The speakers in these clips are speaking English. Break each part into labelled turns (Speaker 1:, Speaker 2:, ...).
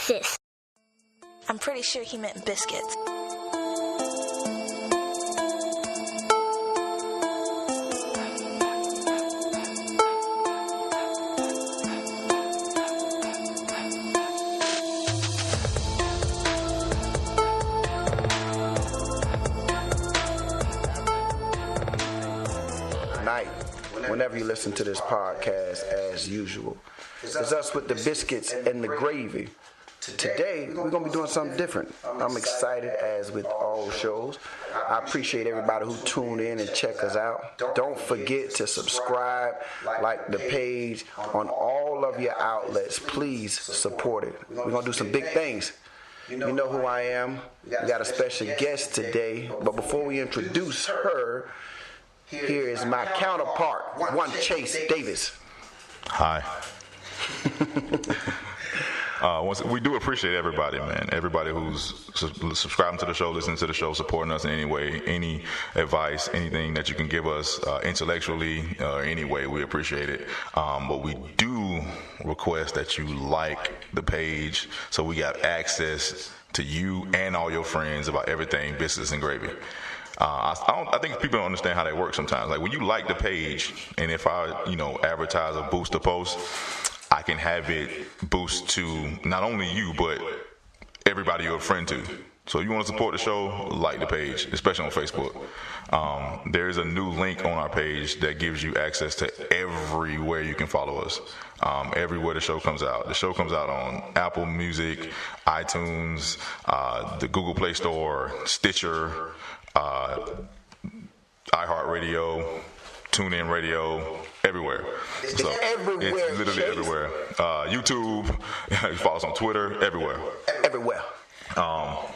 Speaker 1: sis.
Speaker 2: I'm pretty sure he meant biscuits.
Speaker 3: Whenever you listen to this podcast, as usual, it's us with the biscuits and the gravy. Today, we're going to be doing something different. I'm excited, as with all shows. I appreciate everybody who tuned in and check us out. Don't forget to subscribe, like the page on all of your outlets. Please support it. We're going to do some big things. You know who I am. We got a special guest today. But before we introduce her, here is my counterpart, one Chase Davis.
Speaker 4: Hi. We do appreciate everybody, man. Everybody who's subscribing to the show, listening to the show, supporting us in any way, any advice, anything that you can give us intellectually, any way, we appreciate it. But we do request that you like the page so we got access to you and all your friends about everything Biscuits and Gravy. I think people don't understand how that works sometimes. Like when you like the page, and if I, advertise or boost a post, I can have it boost to not only you, but everybody you're a friend to. So if you want to support the show, like the page, especially on Facebook. There is a new link on our page that gives you access to everywhere you can follow us. Everywhere the show comes out. The show comes out on Apple Music, iTunes, the Google Play Store, Stitcher, iHeartRadio, TuneIn Radio, everywhere.
Speaker 3: It's everywhere.
Speaker 4: It's literally
Speaker 3: Chase.
Speaker 4: Everywhere. YouTube, you follow us on Twitter, everywhere.
Speaker 3: Everywhere.
Speaker 4: Our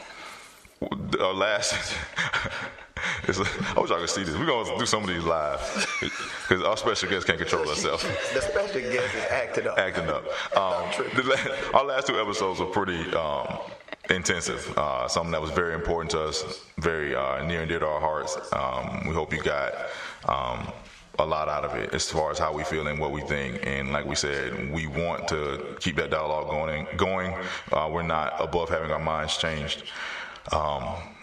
Speaker 4: last, I wish I could see this. We're going to do some of these live because our special guest can't control herself.
Speaker 3: The special guest is acting up.
Speaker 4: Our last two episodes were pretty intensive. Something that was very important to us, very near and dear to our hearts. We hope you got a lot out of it as far as how we feel and what we think. And like we said, we want to keep that dialogue going. We're not above having our minds changed.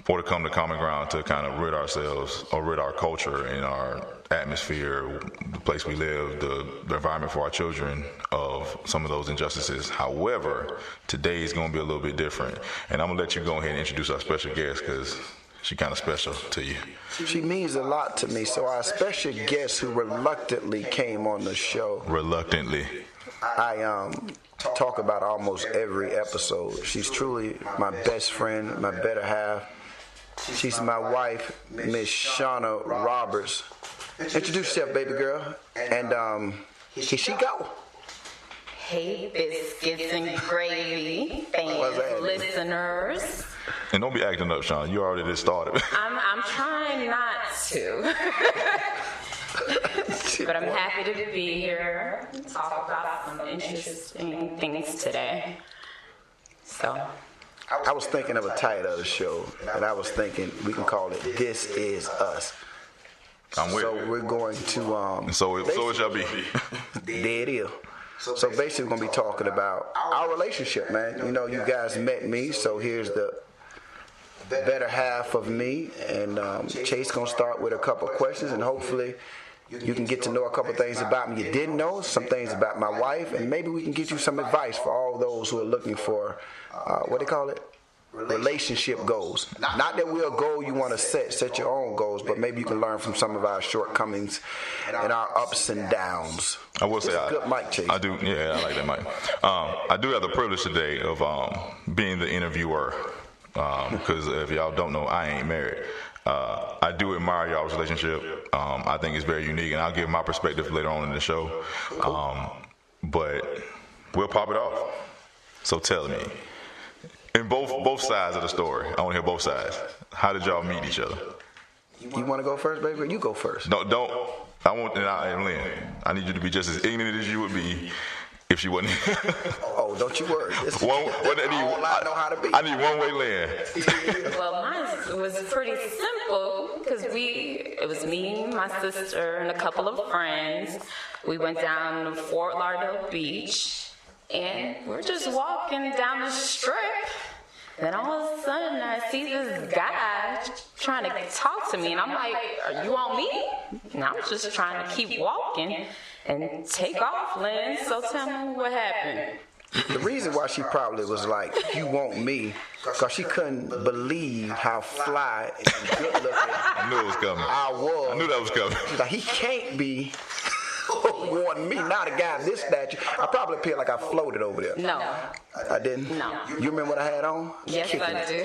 Speaker 4: Or to come to common ground to kind of rid ourselves or rid our culture and our atmosphere, the place we live, the environment for our children of some of those injustices. However, today is going to be a little bit different. And I'm going to let you go ahead and introduce our special guest because she's kind of special to you.
Speaker 3: She means a lot to me. So our special guest who reluctantly came on the show.
Speaker 4: Reluctantly.
Speaker 3: I talk about almost every episode. She's truly my best friend, my better half. She's my wife, Miss Shanah Roberts. Introduce yourself, baby girl. And here she go.
Speaker 5: Hey, Biscuits and Gravy fans, listeners.
Speaker 4: And don't be acting up, Sean. You already just started.
Speaker 5: I'm trying not to. But I'm happy to be here and talk about some interesting things today. So
Speaker 3: I was thinking of a title of the show, and I was thinking we can call it "This Is Us."
Speaker 4: I'm with
Speaker 3: So
Speaker 4: you.
Speaker 3: we're going to
Speaker 4: So it shall be.
Speaker 3: There it is. So basically, we're gonna be talking about our relationship, man. You guys met me, so here's the better half of me, and Chase gonna start with a couple questions, and hopefully you can get to know a couple things about me you didn't know, some things about my wife, and maybe we can get you some advice for all those who are looking for what they call it, relationship goals. Not that we're a goal you want to set your own goals, but maybe you can learn from some of our shortcomings and our ups and downs.
Speaker 4: I will say,
Speaker 3: good mic, Chase.
Speaker 4: I do. Yeah, I like that mic. I do have the privilege today of being the interviewer, because if y'all don't know, I ain't married. I do admire y'all's relationship. I think it's very unique, and I'll give my perspective later on in the show. But we'll pop it off. So tell me, in both sides of the story, I want to hear both sides. How did y'all meet each other?
Speaker 3: You want to go first, baby? You go first.
Speaker 4: Don't. I want, and Lynn, I need you to be just as ignorant as you would be if she wasn't.
Speaker 3: Oh, don't you worry. I know how to be.
Speaker 4: I need one-way Lynn.
Speaker 5: well, mine was pretty simple because it was me, my sister, and a couple of friends. We went down to Fort Lauderdale Beach, And we're just walking down the strip. Then all of a sudden, I see this guy trying to talk to me, and I'm like, "Are you on me?" And I'm just trying to keep walking and take off, Lynn. So tell me what happened.
Speaker 3: The reason why she probably was like, "You want me," because she couldn't believe how fly and good looking
Speaker 4: I knew it was coming.
Speaker 3: I was.
Speaker 4: I knew that was coming.
Speaker 3: She's like, he can't be wanting me, not a guy of this stature. I probably appeared like I floated over there.
Speaker 5: No.
Speaker 3: I didn't?
Speaker 5: No.
Speaker 3: You remember what I had on?
Speaker 5: Yes,
Speaker 3: Kicking
Speaker 5: I
Speaker 3: it.
Speaker 5: do.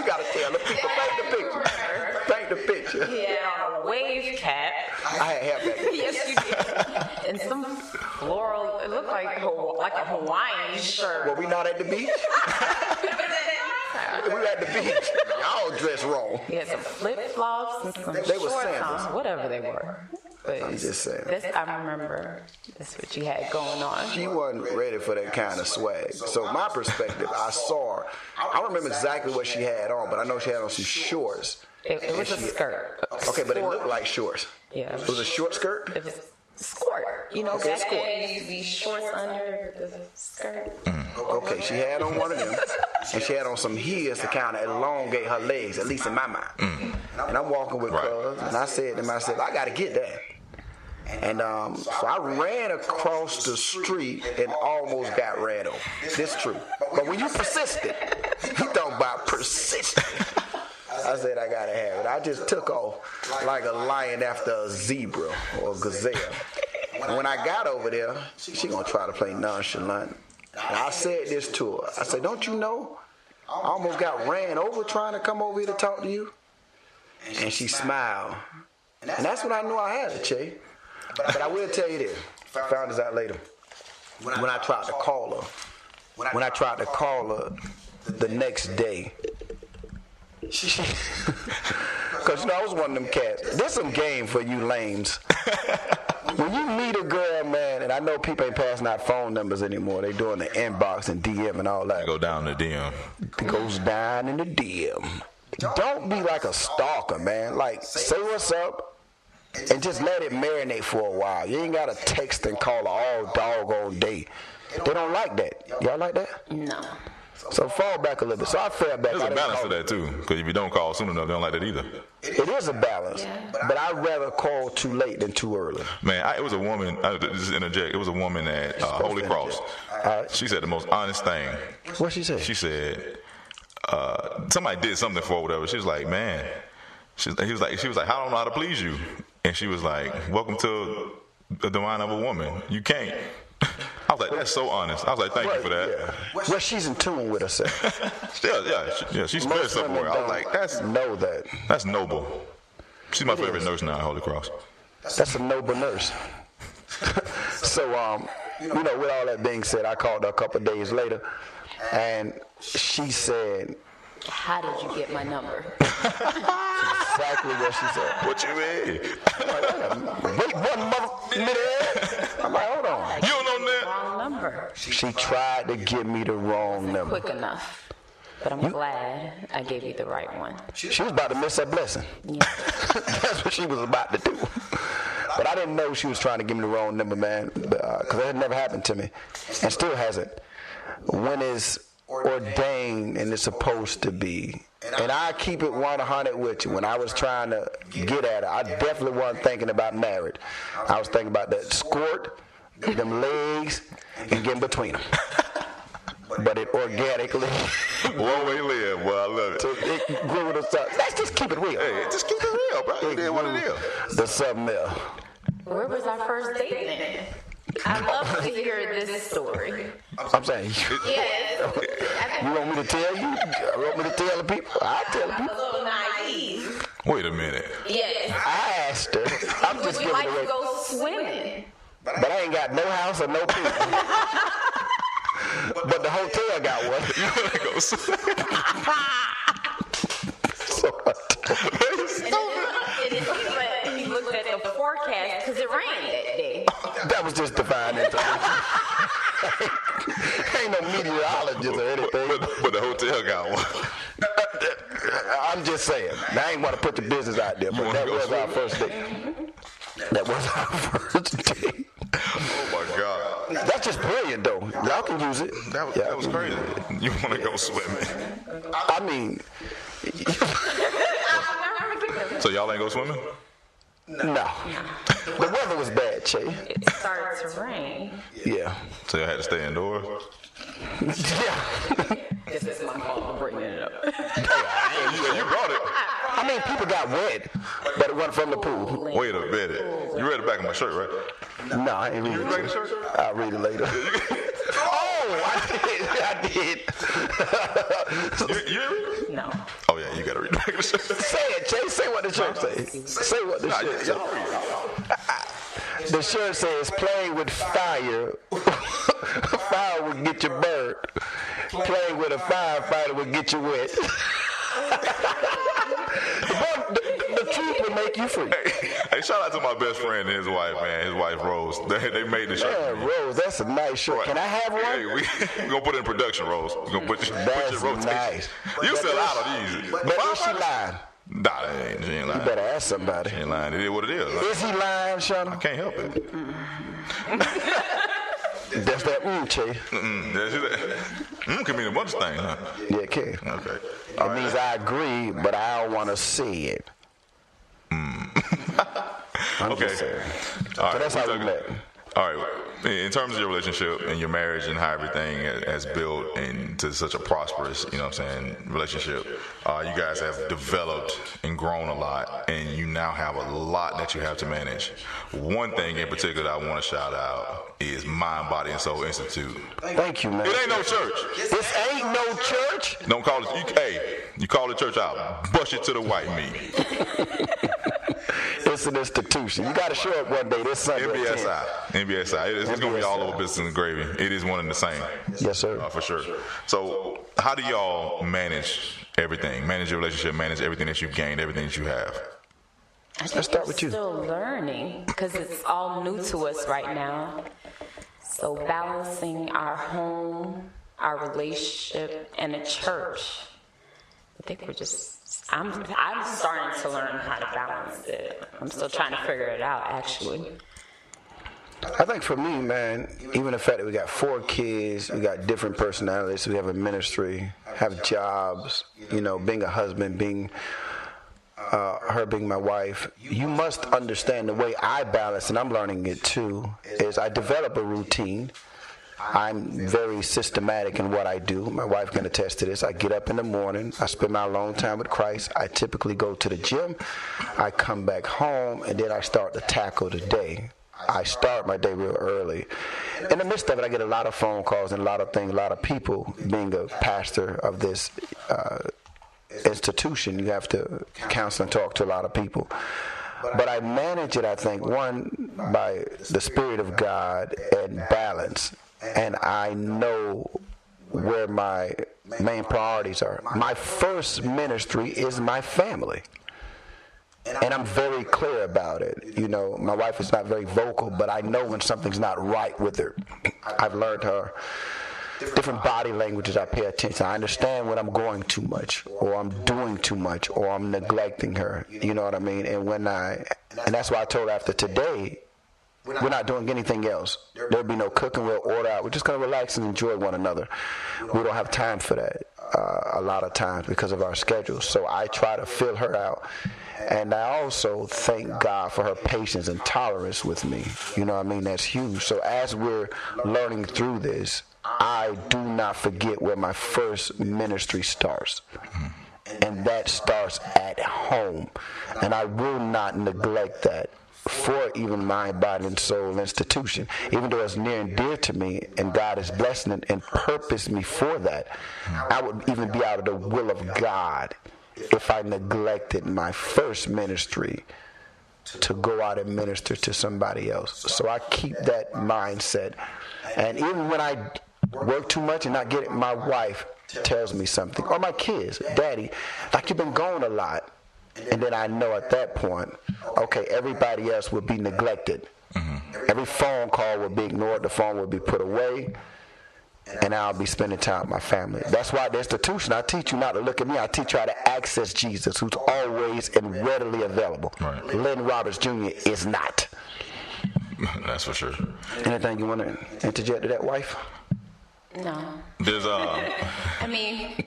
Speaker 3: You gotta tell the people. Paint the picture. Paint the picture.
Speaker 5: He had on a wave cap.
Speaker 3: I had hair back then.
Speaker 5: Yes, you did. And some floral, it looked like a Hawaiian shirt.
Speaker 3: Well, we not at the beach? We at the beach. Y'all dressed wrong.
Speaker 5: He had some flip-flops and some
Speaker 3: They were
Speaker 5: shorts
Speaker 3: samples.
Speaker 5: on, whatever they were. But
Speaker 3: I'm just saying.
Speaker 5: I remember that's what you had going on.
Speaker 3: She wasn't ready for that kind of swag. So my perspective, I saw her. I don't remember exactly what she had on, but I know she had on some shorts.
Speaker 5: It was a skirt.
Speaker 3: Okay, but it looked like shorts.
Speaker 5: Yeah.
Speaker 3: It was a short skirt?
Speaker 5: It was skirt. You know,
Speaker 3: Okay,
Speaker 5: back
Speaker 3: skirt.
Speaker 5: then you be shorts under the skirt.
Speaker 3: Okay, she had on one of them, and she had on some heels to kind of elongate her legs, at least in my mind. And I'm walking with Cuz, and I said to myself, I got to get that. And so I ran across the street and almost got ran over. This true. But when you persistent, you talking about persistent. I said, I gotta have it. I just took off like a lion after a zebra or a gazelle. And when I got over there, she gonna try to play nonchalant. And I said this to her. I said, don't you know, I almost got ran over trying to come over here to talk to you. And she smiled. And that's when I knew I had it, Che. But I will tell you this. I found this out later. When I tried to call her, the next day, because I was one of them cats. There's some game for you lames. When you meet a girl, man, and I know people ain't passing out phone numbers anymore. They doing the inbox and DM and all that.
Speaker 4: Go down the DM.
Speaker 3: It goes down in the DM. Don't be like a stalker, man. Like, say what's up and just let it marinate for a while. You ain't got to text and call her all doggone day. They don't like that. Y'all like that?
Speaker 5: No.
Speaker 3: So fall back a little bit. So I fell back.
Speaker 4: There's a balance to that too, because if you don't call soon enough, they don't like that either.
Speaker 3: It is a balance, but I'd rather call too late than too early.
Speaker 4: Man, it was a woman. Just interject. It was a woman at Holy Cross. She said the most honest thing.
Speaker 3: What she said?
Speaker 4: She said somebody did something for her, whatever. She was like, man. She was like, I don't know how to please you, and she was like, welcome to the mind of a woman. You can't. I was like, that's so honest. I was like, thank you for that.
Speaker 3: Yeah. Well, she's in tune with herself.
Speaker 4: Yeah, she's spirit somewhere. I was like, that's noble. She's my favorite nurse now at Holy Cross.
Speaker 3: That's a noble nurse. So, with all that being said, I called her a couple of days later, and she said,
Speaker 5: How did you get my number?
Speaker 3: exactly what she said.
Speaker 4: What you mean?
Speaker 3: Wait one minute. I'm like, hold on.
Speaker 4: You don't know that?
Speaker 5: Wrong number.
Speaker 3: She tried to give me the wrong number.
Speaker 5: Quick enough. But I'm glad I gave you the right one.
Speaker 3: She was about to miss that blessing.
Speaker 5: Yeah.
Speaker 3: That's what she was about to do. But I didn't know she was trying to give me the wrong number, man, because that had never happened to me, and still hasn't. When it's ordained and it's supposed to be. And I keep it 100 with you. When I was trying to get at her, I definitely wasn't thinking about marriage. I was thinking about that squirt, them legs, and getting between them. But it organically.
Speaker 4: One way live, boy, I love it.
Speaker 3: So it grew to something. Let's just keep it real.
Speaker 4: Hey, just keep it real, bro. It is what it is.
Speaker 3: The something else.
Speaker 5: Where was our first date then? I'd love to hear this story.
Speaker 3: I'm saying,
Speaker 5: Yes.
Speaker 3: you want me to tell you? You want me to tell the people? I'll tell the
Speaker 5: A
Speaker 3: people.
Speaker 5: little naive.
Speaker 4: Wait a minute.
Speaker 5: Yes.
Speaker 3: I asked her. I'm
Speaker 5: Would
Speaker 3: just
Speaker 5: you
Speaker 3: giving
Speaker 5: like
Speaker 3: it away.
Speaker 5: to go swimming?
Speaker 3: But I ain't got no house or no people. But the hotel got one.
Speaker 4: You want to go swim?
Speaker 3: So
Speaker 5: And he looked at the forecast because it rained that day.
Speaker 3: that was just divine intervention. Ain't no meteorologist or anything.
Speaker 4: But the hotel got one.
Speaker 3: I'm just saying. I ain't want to put the business out there, but
Speaker 4: wanna
Speaker 3: that
Speaker 4: go
Speaker 3: was our
Speaker 4: swimming?
Speaker 3: first date. That was our first date.
Speaker 4: Oh my God.
Speaker 3: That's brilliant, though. Y'all can use it.
Speaker 4: That was crazy. You want to go swimming?
Speaker 3: I mean...
Speaker 4: So y'all ain't go swimming?
Speaker 3: No. The weather was bad, Che.
Speaker 5: It started to rain.
Speaker 3: Yeah.
Speaker 4: So y'all had to stay indoors?
Speaker 3: Yeah.
Speaker 5: This is my fault for bringing it up.
Speaker 4: You brought it.
Speaker 3: I mean, people got wet, but it wasn't from the pool.
Speaker 4: Wait a minute. You read the back of my shirt, right?
Speaker 3: No, I ain't reading
Speaker 4: You read the shirt?
Speaker 3: I'll read it later. Oh, I did.
Speaker 4: You read it?
Speaker 5: No.
Speaker 4: Oh, yeah, you got to read the back of the shirt.
Speaker 3: Say it, Jay. Say what the shirt says. Say what the shirt says. The shirt says, playing with fire. Fire will get you burned. Playing with a firefighter will get you wet. The truth will make you free.
Speaker 4: Hey, shout out to my best friend and his wife, man. His wife, Rose. They made the shirt.
Speaker 3: Yeah, Rose, that's a nice shirt.
Speaker 4: Right.
Speaker 3: Can I have one?
Speaker 4: Hey, we're going to put it in production, Rose. We're going to put
Speaker 3: That's
Speaker 4: your rotation.
Speaker 3: nice.
Speaker 4: You sell out of these.
Speaker 3: But is she lying?
Speaker 4: Nah, she ain't lying.
Speaker 3: You better ask somebody.
Speaker 4: She ain't lying. It is what it is.
Speaker 3: Is he lying,
Speaker 4: I
Speaker 3: Shanah?
Speaker 4: can't help it.
Speaker 3: That's that Che.
Speaker 4: Can mean a bunch of things, huh?
Speaker 3: Yeah, it can.
Speaker 4: Okay.
Speaker 3: It means I agree, but I don't want to say it. I'm
Speaker 4: Okay.
Speaker 3: just saying.
Speaker 4: All
Speaker 3: So that's how we met.
Speaker 4: All right. In terms of your relationship and your marriage and how everything has built into such a prosperous, you know what I'm saying, relationship, you guys have developed and grown a lot, and you now have a lot that you have to manage. One thing in particular that I want to shout out is Mind, Body, and Soul Institute.
Speaker 3: Thank you, man.
Speaker 4: It ain't no church.
Speaker 3: This ain't no church.
Speaker 4: Don't call it. You call the church out. Bust it to the white meat.
Speaker 3: It's an institution. You got to show up one day this Sunday.
Speaker 4: NBSI. It's going to be all over business and gravy. It is one and the same.
Speaker 3: Yes, sir.
Speaker 4: For sure. So how do y'all manage everything? Manage your relationship, manage everything that you've gained, everything that you have?
Speaker 3: Let's start with you.
Speaker 5: Still learning because it's all new to us right now. So balancing our home, our relationship, and the church. I think I'm starting to learn how to balance it. I'm still trying to figure it out, actually.
Speaker 3: I think for me, man, even the fact that we got 4 kids, we got different personalities, we have a ministry, have jobs, you know, being a husband, being her being my wife, you must understand the way I balance, and I'm learning it too, is I develop a routine. I'm very systematic in what I do. My wife can attest to this. I get up in the morning. I spend my alone time with Christ. I typically go to the gym. I come back home, and then I start to tackle the day. I start my day real early. In the midst of it, I get a lot of phone calls and a lot of things, a lot of people. Being a pastor of this institution, you have to counsel and talk to a lot of people. But I manage it, I think, one, by the Spirit of God and balance. And I know where my main priorities are. My first ministry is my family. And I'm very clear about it. You know, my wife is not very vocal, but I know when something's not right with her. I've learned her different body languages. I pay attention. I understand when I'm going too much, or I'm doing too much, or I'm neglecting her. You know what I mean? And that's why I told her after today, we're not doing anything else. There'll be no cooking. We'll order out. We're just going to relax and enjoy one another. We don't have time for that a lot of times because of our schedules. So I try to fill her out. And I also thank God for her patience and tolerance with me. You know what I mean? That's huge. So as we're learning through this, I do not forget where my first ministry starts. And that starts at home. And I will not neglect that for even Mind, Body, and Soul institution, even though it's near and dear to me, and God is blessing it and purposed me for that. I would even be out of the will of God if I neglected my first ministry to go out and minister to somebody else. So I keep that mindset. And even when I work too much and not get it, my wife tells me something, or my kids, Daddy, like you've been gone a lot. And then I know at that point, okay, everybody else will be neglected. Every phone call will be ignored. The phone will be put away. And I'll be spending time with my family. That's why the institution, I teach you not to look at me. I teach you how to access Jesus, who's always and readily available. Right. Lynn Roberts Jr. is not.
Speaker 4: That's for sure.
Speaker 3: Anything you want to interject to that, wife?
Speaker 5: No.
Speaker 4: There's
Speaker 5: I mean,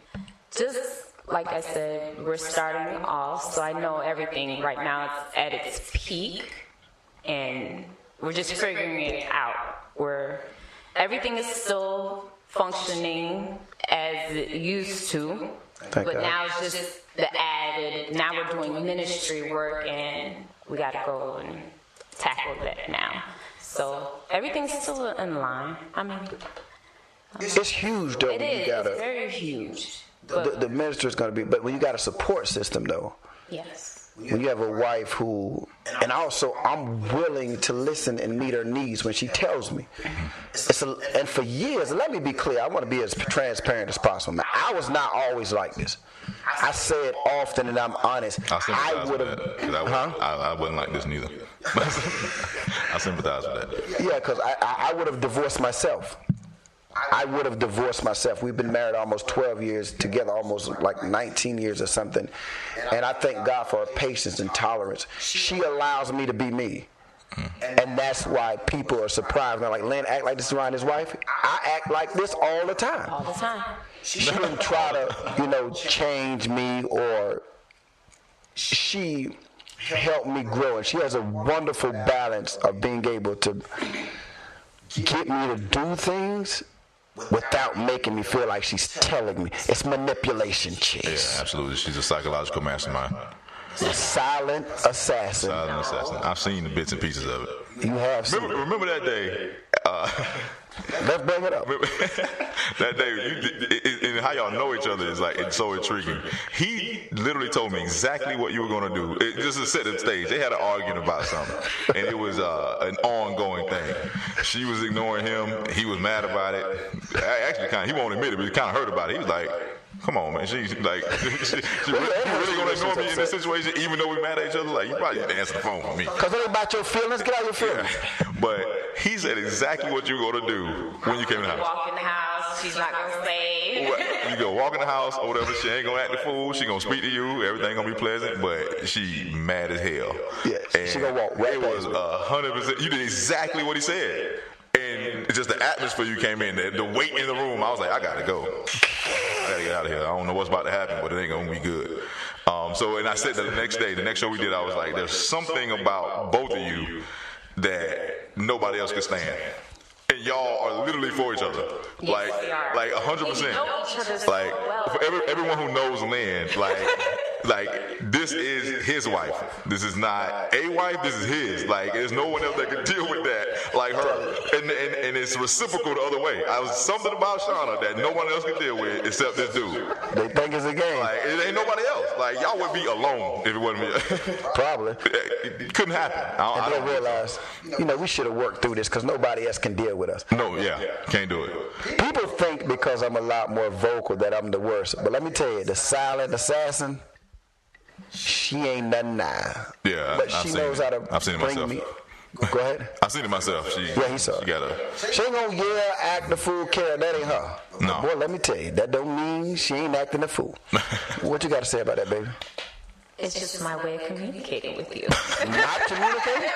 Speaker 5: just like I said, we're starting off, so I know everything right now is at its peak, and we're just figuring it out. Everything is still functioning as it used to, but now it's just the added. Now we're doing ministry work, and we got to go and tackle that now. So everything's still in line. I mean,
Speaker 3: it's huge though.
Speaker 5: It's very huge.
Speaker 3: The minister is going to be, but when you got a support system though.
Speaker 5: Yes.
Speaker 3: When you have a wife who, and also I'm willing to listen and meet her needs when she tells me. And for years, let me be clear, I want to be as transparent as possible. Man, I was not always like this. I say it often, and I'm honest.
Speaker 4: I would have. I wasn't like this neither. I sympathize with that.
Speaker 3: Yeah, because I would have divorced myself. I would have divorced myself. We've been married almost 12 years together, almost like 19 years or something. And I thank God for her patience and tolerance. She allows me to be me. And that's why people are surprised. They're like, Lynn act like this around his wife. I act like this all the time.
Speaker 5: All the time.
Speaker 3: She didn't try to, change me, or she helped me grow. And she has a wonderful balance of being able to get me to do things without making me feel like she's telling me. It's manipulation, chicks.
Speaker 4: Yeah, absolutely. She's a psychological mastermind.
Speaker 3: A silent assassin.
Speaker 4: Silent assassin. I've seen the bits and pieces of it.
Speaker 3: You have seen
Speaker 4: Remember that day?
Speaker 3: Let's bring it up.
Speaker 4: That day, and how y'all know each other is it's so intriguing. He literally told me exactly what you were going to do. Just to set the stage, they had an argument about something, and it was an ongoing thing. She was ignoring him. He was mad about it. Actually, he won't admit it, but he kind of hurt about it. He was like, come on, man. She's like, you really gonna ignore me in this situation, even though we're mad at each other? Like, you probably need to answer the phone for me.
Speaker 3: Because it ain't about your feelings. Get out your feelings.
Speaker 4: Yeah. But he said exactly what you were gonna do when you came in the house.
Speaker 5: Walk in the house. She's not gonna say.
Speaker 4: You go walk in the house or whatever. She ain't gonna act the fool. She gonna speak to you. Everything gonna be pleasant. But she mad as hell.
Speaker 3: Yeah.
Speaker 4: And
Speaker 3: she gonna walk right.
Speaker 4: It was 100%. You did exactly what he said. And just the atmosphere you came in, the weight in the room, I was like, I gotta go. I gotta get out of here. I don't know what's about to happen, but it ain't gonna be good. And I said the next show we did, I was like, there's something about both of you that nobody else can stand. And y'all are literally for each other.
Speaker 5: Yes,
Speaker 4: like 100%. Like, for everyone who knows Lynn, like this is his wife. This is not a wife. This is his. Like, there's no one else that can deal with that like her. And it's reciprocal the other way. I was something about Shanah that no one else can deal with except this dude.
Speaker 3: They think it's a game.
Speaker 4: Like, it ain't nobody else. Like, y'all would be alone if it wasn't me.
Speaker 3: Probably.
Speaker 4: It couldn't happen. I
Speaker 3: don't realize, we should have worked through this because nobody else can deal with us.
Speaker 4: No, yeah, can't do it.
Speaker 3: People think because I'm a lot more vocal that I'm the worst. But let me tell you, the silent assassin, she ain't nothing now.
Speaker 4: Yeah,
Speaker 3: but she knows how to
Speaker 4: I've seen it
Speaker 3: bring
Speaker 4: myself.
Speaker 3: me. Go ahead.
Speaker 4: I've seen it myself.
Speaker 3: He saw it.
Speaker 4: She
Speaker 3: ain't gonna yell, act the fool, care. That ain't her.
Speaker 4: No.
Speaker 3: Boy, let me tell you, that don't mean she ain't acting a fool. What you got to say about that, baby?
Speaker 5: It's just my way of communicating with you.
Speaker 3: Not communicating?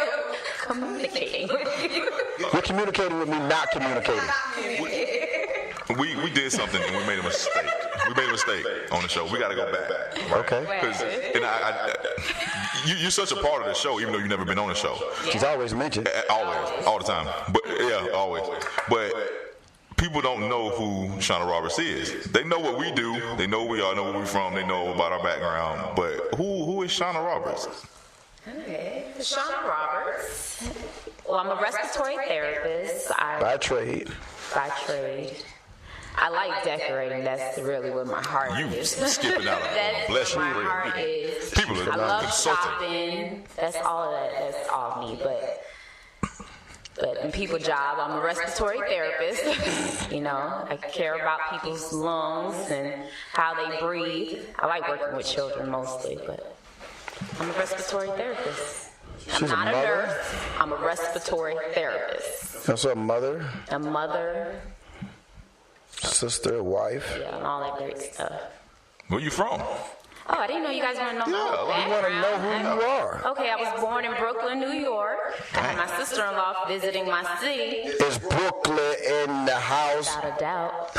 Speaker 5: Communicating with you.
Speaker 3: You're communicating with me, not communicating.
Speaker 4: We did something and we made a mistake. We made a mistake on the show. We got to go back. Right?
Speaker 3: Okay.
Speaker 4: Because you're such a part of the show, even though you've never been on the show.
Speaker 3: She's always mentioned.
Speaker 4: Always, all the time. But yeah, always. But people don't know who Shanah Roberts is. They know what we do. They know who we are. Know where we're from. They know about our background. But who is Shanah Roberts?
Speaker 5: Okay, Shanah Roberts. Well, I'm a respiratory therapist.
Speaker 3: By trade.
Speaker 5: By trade. I like decorating. That's really what my heart is.
Speaker 4: Skipping out. Bless you.
Speaker 5: My heart is.
Speaker 4: People are
Speaker 5: I love
Speaker 4: consulting.
Speaker 5: shopping. That's all me. But in people job, I'm a respiratory therapist. I care about people's lungs and how they breathe. I like working with children mostly, but I'm a respiratory therapist. I'm not a nurse. I'm a respiratory therapist.
Speaker 3: That's a mother.
Speaker 5: A mother.
Speaker 3: Sister, wife.
Speaker 5: Yeah, and all that great stuff.
Speaker 4: Where you from?
Speaker 5: Oh, I didn't know you guys want to know my whole
Speaker 3: we want to know who you are.
Speaker 5: Okay, I was born in Brooklyn, New York. I had my sister-in-law visiting my city.
Speaker 3: Is Brooklyn in the house?
Speaker 5: Without a doubt.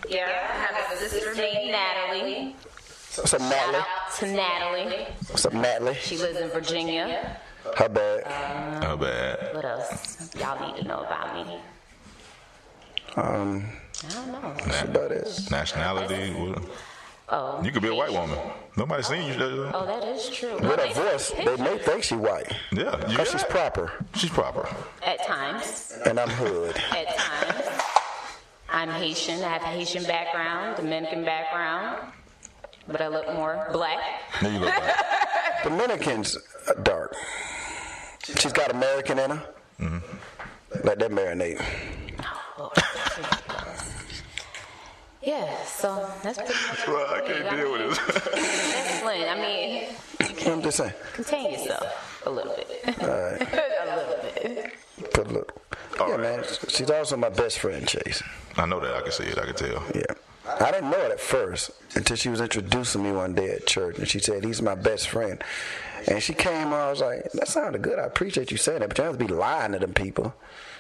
Speaker 5: Yeah, I have a sister named Natalie.
Speaker 3: What's up, Natalie?
Speaker 5: Shout out to Natalie.
Speaker 3: What's up, Natalie?
Speaker 5: She lives in Virginia.
Speaker 3: How bad?
Speaker 4: How bad?
Speaker 5: What else y'all need to know about me? I don't know.
Speaker 3: That's about it.
Speaker 4: Nationality?
Speaker 5: Oh.
Speaker 4: You could be a white woman. Nobody's seen you.
Speaker 5: Oh, that is true.
Speaker 3: With her voice, they may think she white.
Speaker 4: Yeah.
Speaker 3: Because she's proper.
Speaker 4: She's proper.
Speaker 5: At times.
Speaker 3: And I'm hood.
Speaker 5: At times. I'm Haitian. I have a Haitian background, Dominican background, but I look more black.
Speaker 4: There you look black.
Speaker 3: Dominicans are dark. She's got American in her. Mm-hmm. Let that marinate.
Speaker 5: Oh, yeah, so that's pretty much
Speaker 4: Well, I can't deal with this.
Speaker 5: excellent. I mean,
Speaker 3: I'm just saying.
Speaker 5: contain yourself a little bit.
Speaker 3: All right.
Speaker 5: A little bit.
Speaker 3: Put a little. Yeah, man. She's also my best friend, Chase.
Speaker 4: I know that. I can see it. I can tell.
Speaker 3: Yeah. I didn't know it at first until she was introducing me one day at church, and she said, he's my best friend. And she came on, I was like, that sounded good. I appreciate you saying that, but you have to be lying to them people.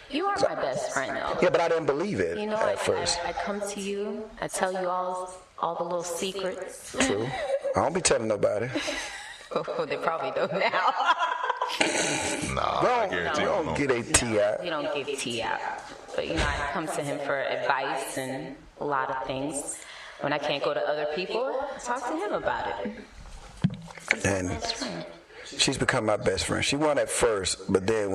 Speaker 5: You are my best friend, though.
Speaker 3: Yeah, but I didn't believe it
Speaker 5: You know,
Speaker 3: at first.
Speaker 5: I come to you, I tell you all the little secrets.
Speaker 3: True. I don't be telling nobody.
Speaker 5: Oh, they probably don't now.
Speaker 4: Nah, I guarantee
Speaker 3: You don't get a tea out.
Speaker 5: You don't give tea out. But, you know, I come to him for advice and a lot of things. When I can't go to other people, I talk to him about it.
Speaker 3: And she's become my best friend. She won at first, but then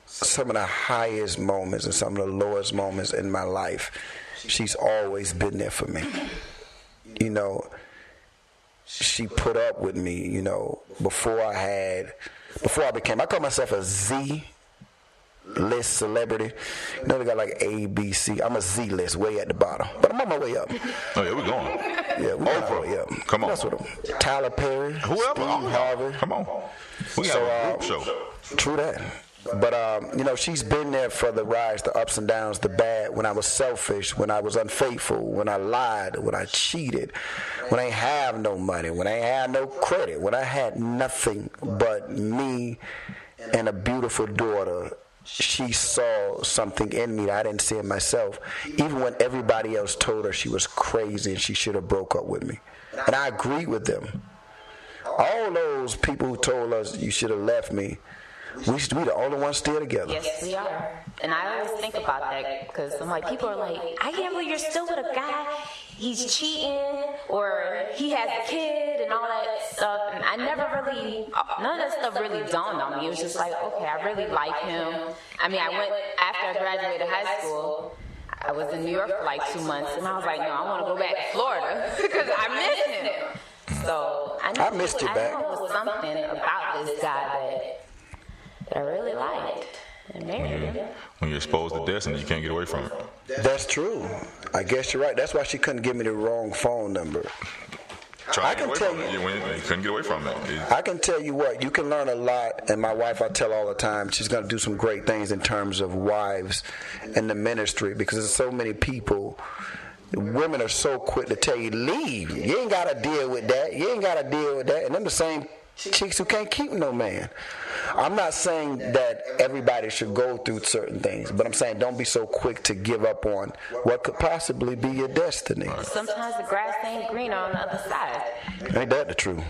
Speaker 3: some of the highest moments and some of the lowest moments in my life, she's always been there for me. You know, she put up with me, you know, before I call myself a Z-list celebrity. You know, they got like A, B, C. I'm a Z-list way at the bottom, but I'm on my way up.
Speaker 4: Oh, yeah, we're going.
Speaker 3: Yeah, we're on our way up.
Speaker 4: Come on.
Speaker 3: That's what Tyler Perry,
Speaker 4: Whoever.
Speaker 3: Steve Harvey.
Speaker 4: Come on. We got a group show.
Speaker 3: True that. But, you know, she's been there for the rise, the ups and downs, the bad, when I was selfish, when I was unfaithful, when I lied, when I cheated, when I ain't have no money, when I ain't have no credit, when I had nothing but me and a beautiful daughter. She saw something in me that I didn't see in myself, even when everybody else told her she was crazy and she should have broke up with me. And I agree with them. All those people who told us you should have left me, we should be the only ones still together.
Speaker 5: Yes, we are. And I always think about that because I'm like, people are like, I can't believe you're still with a guy. He's cheating or he has a kid and all that stuff. And I never really, none of that stuff really dawned on me. It was just like, okay, I really like him. I mean, after I graduated high school, I was in New York for like 2 months. And I was like, no, I want to go back to Florida because I miss him. So
Speaker 3: I missed you back.
Speaker 5: I know it was something about this guy that I really liked and married him.
Speaker 4: When you're exposed to destiny, you can't get away from it.
Speaker 3: That's true. I guess you're right. That's why she couldn't give me the wrong phone number.
Speaker 4: Try to get away from it. You couldn't get away from it.
Speaker 3: I can tell you what, you can learn a lot, and my wife, I tell all the time, she's going to do some great things in terms of wives and the ministry, because there's so many people. Women are so quick to tell you, leave. You ain't got to deal with that. You ain't got to deal with that. And them the same chicks who can't keep no man. I'm not saying that everybody should go through certain things, but I'm saying don't be so quick to give up on what could possibly be your destiny.
Speaker 5: Sometimes the grass ain't greener on the other side.
Speaker 3: Ain't that the truth?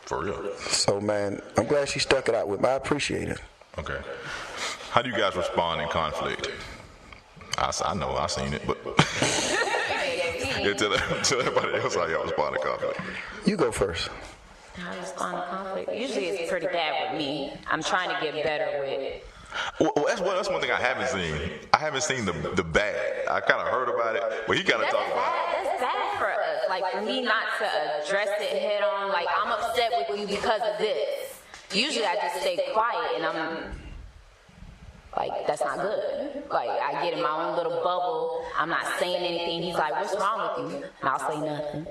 Speaker 4: For real.
Speaker 3: So, man, I'm glad she stuck it out with me. I appreciate it.
Speaker 4: Okay. How do you guys respond in conflict? I know, I seen it, but yeah, tell everybody else how y'all respond to conflict.
Speaker 3: You go first.
Speaker 5: How I respond to conflict? Usually it's pretty bad with me. I'm trying to get better with.
Speaker 4: Well, that's one thing I haven't seen. I haven't seen the bad. I kind of heard about it, but he kind of talked about it.
Speaker 5: That's bad for us. Like for me not to address it head on. Like I'm upset with you because of this. Usually I just stay quiet and I'm like, that's not good. Like I get in my own little bubble. I'm not saying anything. He's like, what's wrong with you? And I'll say nothing.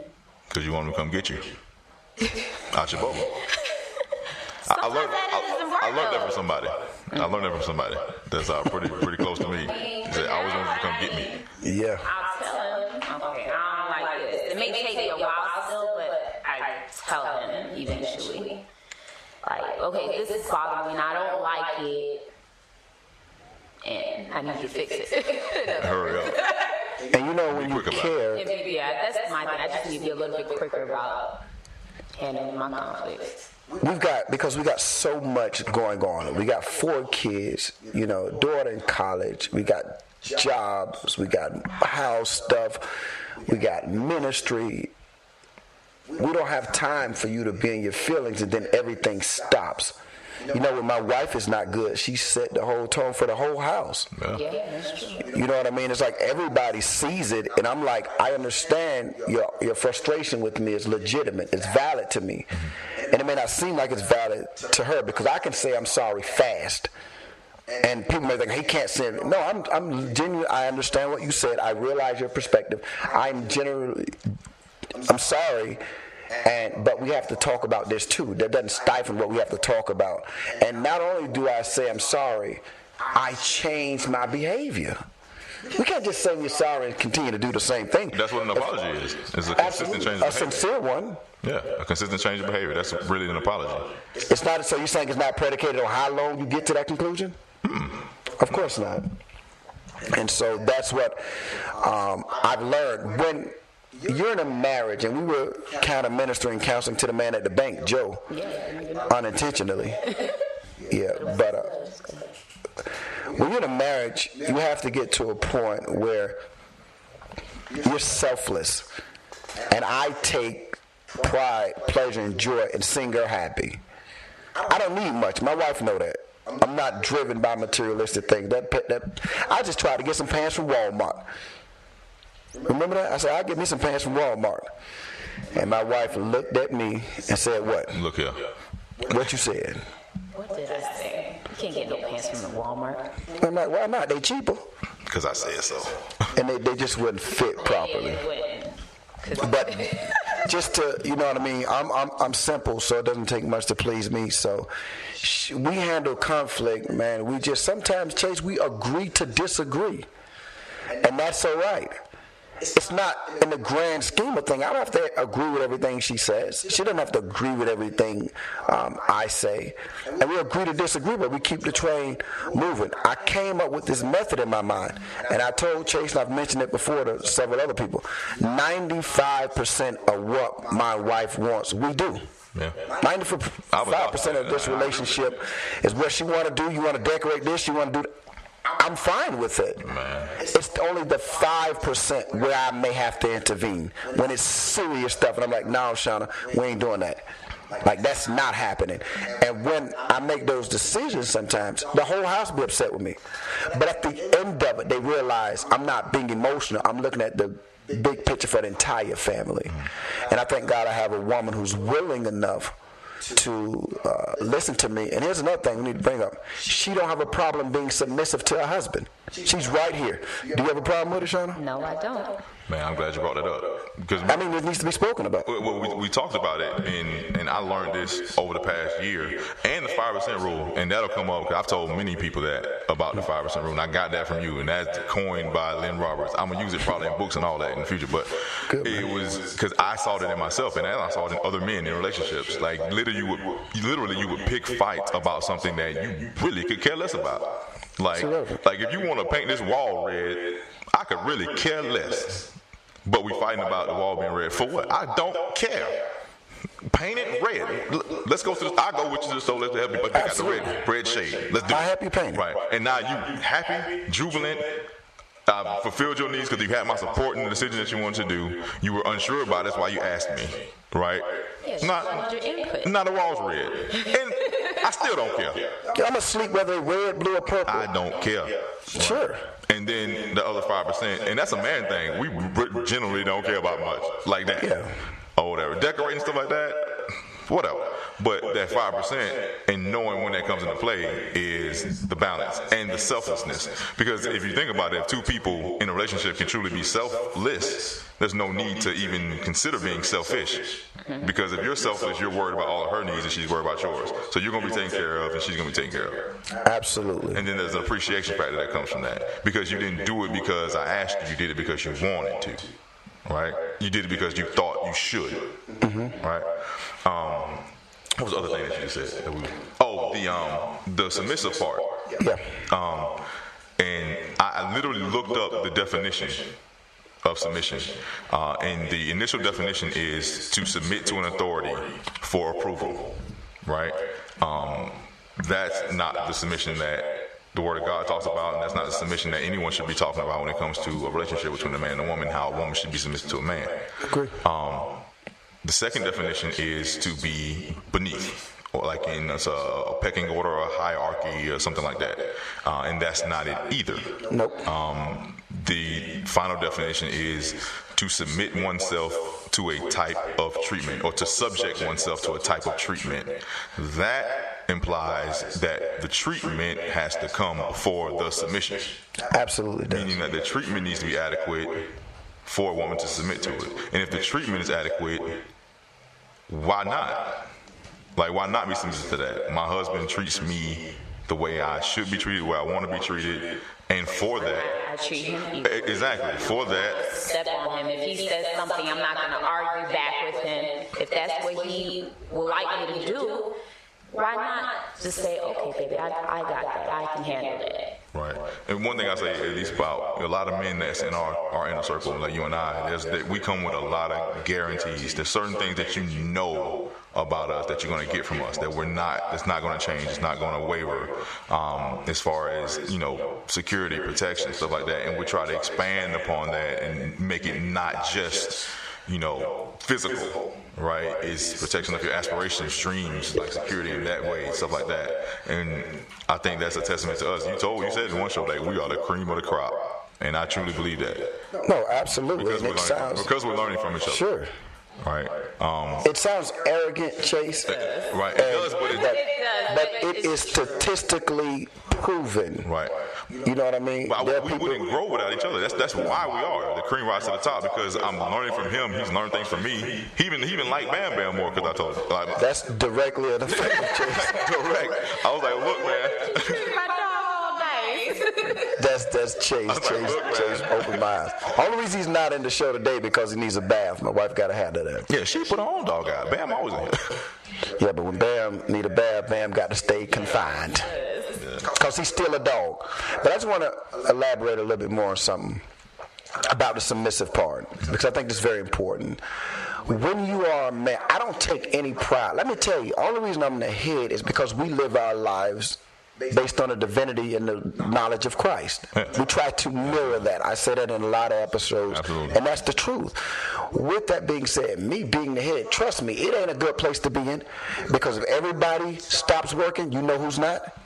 Speaker 4: Because you want him to come get you. Out your bubble. I learned that from somebody. I learned that from somebody that's pretty close to me. He said, I always want you to come get me.
Speaker 3: Yeah.
Speaker 5: I'll tell him, okay, I take me a while still, but I tell him eventually. Like, okay, this is bothering me and I don't like it, and I need you to fix it.
Speaker 4: Hurry up.
Speaker 3: And you know, when you care,
Speaker 5: Yeah, that's my thing. I just need to be a little bit quicker about handling my conflicts.
Speaker 3: because we got so much going on. We got 4 kids, you know, daughter in college. We got jobs. We got house stuff. We got ministry. We don't have time for you to be in your feelings and then everything stops. You know, when my wife is not good, she set the whole tone for the whole house.
Speaker 5: Yeah, that's true.
Speaker 3: You know what I mean? It's like everybody sees it, and I'm like, I understand your frustration with me is legitimate. It's valid to me. And it may not seem like it's valid to her because I can say I'm sorry fast. And people may think, he can't say it. No, I'm genuine. I understand what you said. I realize your perspective. I'm sorry. But we have to talk about this too. That doesn't stifle what we have to talk about. And not only do I say I'm sorry, I change my behavior. We can't just say we're sorry and continue to do the same thing.
Speaker 4: That's what an apology is. It's a consistent change of behavior. A sincere one. Yeah, a consistent change of behavior. That's really an apology.
Speaker 3: It's not. So you're saying it's not predicated on how long you get to that conclusion? Of course not. And so that's what I've learned. When you're in a marriage, and we were kind of ministering counseling to the man at the bank, Joe, unintentionally. Yeah, but when you're in a marriage, you have to get to a point where you're selfless, and I take pride, pleasure, and joy in seeing her happy. I don't need much. My wife know that. I'm not driven by materialistic things. I just try to get some pants from Walmart. Remember that? I said, I'll get me some pants from Walmart. And my wife looked at me and said, what?
Speaker 4: Look here.
Speaker 3: What you said?
Speaker 5: What did I say? You can't get no pants from the Walmart.
Speaker 3: I'm like, why not? They cheaper.
Speaker 4: Because I said so.
Speaker 3: And they just wouldn't fit properly. But just to, you know what I mean, I'm simple, so it doesn't take much to please me. So we handle conflict, man. We just sometimes, Chase, we agree to disagree. And that's all right. It's not in the grand scheme of things. I don't have to agree with everything she says. She doesn't have to agree with everything I say. And we agree to disagree, but we keep the train moving. I came up with this method in my mind, and I told Chase, and I've mentioned it before to several other people, 95% of what my wife wants, we do.
Speaker 4: Yeah.
Speaker 3: 95% of this relationship is what she want to do. You want to decorate this, you want to do that. I'm fine with it.
Speaker 4: Man.
Speaker 3: It's only the 5% where I may have to intervene when it's serious stuff, and I'm like, no, Shanah, we ain't doing that. Like, that's not happening. And when I make those decisions sometimes, the whole house will be upset with me. But at the end of it, they realize I'm not being emotional. I'm looking at the big picture for the entire family. And I thank God I have a woman who's willing enough to listen to me. And here's another thing we need to bring up. She don't have a problem being submissive to her husband. She's right here. Do you have a problem with it, Shanah?
Speaker 5: No, I don't.
Speaker 4: Man, I'm glad you brought that up. Because
Speaker 3: I mean, it needs to be spoken about.
Speaker 4: Well, we talked about it, and I learned this over the past year, and the 5% rule, and that'll come up, because I've told many people that about the 5% rule, and I got that from you, and that's coined by Shanah Roberts. I'm going to use it probably in books and all that in the future, but it was because I saw it in myself, and I saw it in other men in relationships. Like, literally, you would pick fights about something that you really could care less about. Like if you want to paint this wall red, I could really care less. But we fighting about the wall being red. For what? I don't care. Paint it red. Let's go to this. I'll go with you to the store. Let's help you. But pick out the red shade. Let's do it.
Speaker 3: I help you paint it.
Speaker 4: Right. And now you happy, jubilant. I've fulfilled your needs because you had my support in the decision that you wanted to do. You were unsure about it. That's why you asked me. Right?
Speaker 5: Yes,
Speaker 4: not
Speaker 5: your input.
Speaker 4: Not the wall's red. And I still don't care.
Speaker 3: I'm going to sleep whether it's red, blue, or purple.
Speaker 4: I don't care.
Speaker 3: Sure.
Speaker 4: And then the other 5%, and that's a man thing. We generally don't care about much like that.
Speaker 3: Yeah.
Speaker 4: Or whatever. Decorating stuff like that, whatever. But that 5% and knowing when that comes into play is the balance and the selflessness. Because if you think about it, if two people in a relationship can truly be selfless, there's no need to even consider being selfish. Because if you're selfless, you're worried about all of her needs and she's worried about yours. So you're going to be taken care of and she's going to be taken care of.
Speaker 3: Absolutely.
Speaker 4: And then there's an appreciation factor that comes from that. Because you didn't do it because I asked you, you did it because you wanted to. Right? You did it because you thought you should, right? What was the other thing that you just said? The submissive part.
Speaker 3: Yeah.
Speaker 4: And I literally looked up the definition of submission, and the initial definition is to submit to an authority for approval, right? That's not the submission that the Word of God talks about, and that's not the submission that anyone should be talking about when it comes to a relationship between a man and a woman, how a woman should be submissive to a man.
Speaker 3: Agree.
Speaker 4: The second definition is to be beneath, or like in a pecking order or a hierarchy or something like that, and that's not it either.
Speaker 3: Nope.
Speaker 4: The final definition is to submit oneself to a type of treatment, or to subject oneself to a type of treatment. That implies that the treatment has to come before the submission.
Speaker 3: Absolutely does.
Speaker 4: Meaning that the treatment needs to be adequate for a woman to submit to it. And if the treatment is adequate, why not? Like, why not be submissive to that? My husband treats me the way I should be treated, the way I want to be treated, and for that,
Speaker 5: I treat him equally.
Speaker 4: Exactly. For that,
Speaker 5: Step on him. If he says something, I'm not going to argue back with him. If that's what he would like me to do, why not just say, okay, baby, I got that. I can handle that.
Speaker 4: right. And one thing I say, at least about a lot of men that's in our inner circle, like you and I, we come with a lot of guarantees. There's certain things that you know about us that you're going to get from us, that's not going to change, it's not going to waver, as far as, security, protection, stuff like that. And we try to expand upon that and make it not just, physical, right? It's protection of your aspirations, dreams, like security in that way, stuff like that. And I think that's a testament to us. You said in one show that we are the cream of the crop, and I truly believe that.
Speaker 3: No, absolutely.
Speaker 4: Because we're learning from each other.
Speaker 3: Sure.
Speaker 4: Right.
Speaker 3: It sounds arrogant, Chase.
Speaker 4: Right. It does,
Speaker 3: but it is statistically proven.
Speaker 4: Right.
Speaker 3: You know what I mean?
Speaker 4: But we wouldn't grow without each other. That's why we are. The cream rises to the top, because I'm learning from him. He's learning things from me. He even liked Bam Bam more because I told him. Like,
Speaker 3: that's directly an effect of Chase.
Speaker 4: Correct. I was like, look, man.
Speaker 5: My dog all day.
Speaker 3: That's Chase. Chase opened my eyes. Only reason he's not in the show today because he needs a bath. My wife got to have that.
Speaker 4: Yeah, she put her own dog out. Bam always in here.
Speaker 3: Yeah, but when Bam need a bath, Bam got to stay confined. Because he's still a dog. But I just want to elaborate a little bit more on something about the submissive part, because I think this is very important. When you are a man, I don't take any pride. Let me tell you, the only reason I'm the head is because we live our lives based on the divinity and the knowledge of Christ. We try to mirror that. I say that in a lot of episodes.
Speaker 4: Absolutely.
Speaker 3: And that's the truth. With that being said, me being the head, trust me, it ain't a good place to be in, because if everybody stops working, you know who's not?